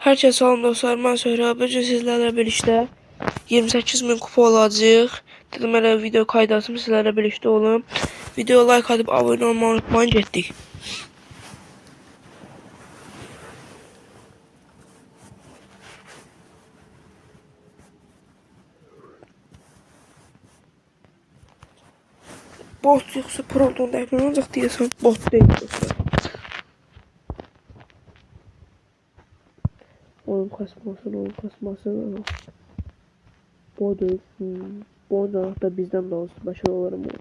Herkese salam dostlar, mən Söhrə. Bugün sizlərlə birlikdə 28.000 kupa olacaq. Dedim elə video kaydasım sizlərlə birlikdə olum. Videoya like atıp abone olmayı unutmayın, getdik. Bot yoxsa Proton dəfn olacaq deyəsən, bot deyil dostlar. Oyun kasmasın. Bodur. Bodur da bizden de olsun. Başarılı olurum onu.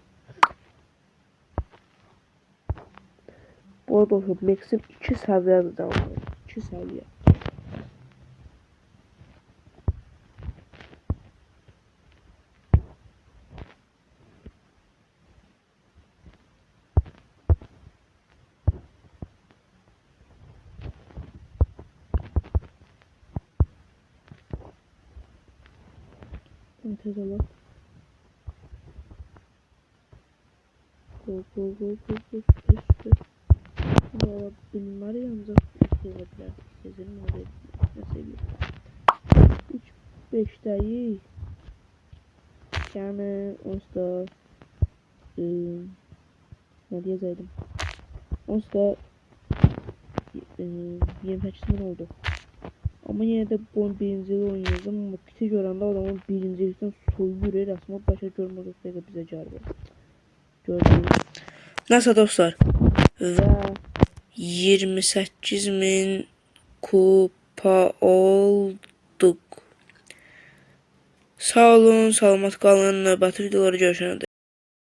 Bodur olsun. Max'im 2 səviyyədir də olur. 2 səviyyə. Tez olur. Go. Valla bunlar yalnız sevdiler. Sizin orada ne seviyor? 3-5 değil. Yani onsta ne diyeceğim? Onsta 28 oldu. Ama yine de bu birinciliği oynayacağım ama piti görəndə adamın birincilikten soyuyor resmen başa görmez olsaydı bize carbı. Gördünüz. Nasıl dostlar? Ve 28.000 kupa olduk. Sağ olun, salamat qalın. Növbəti videoları görüşənə dək.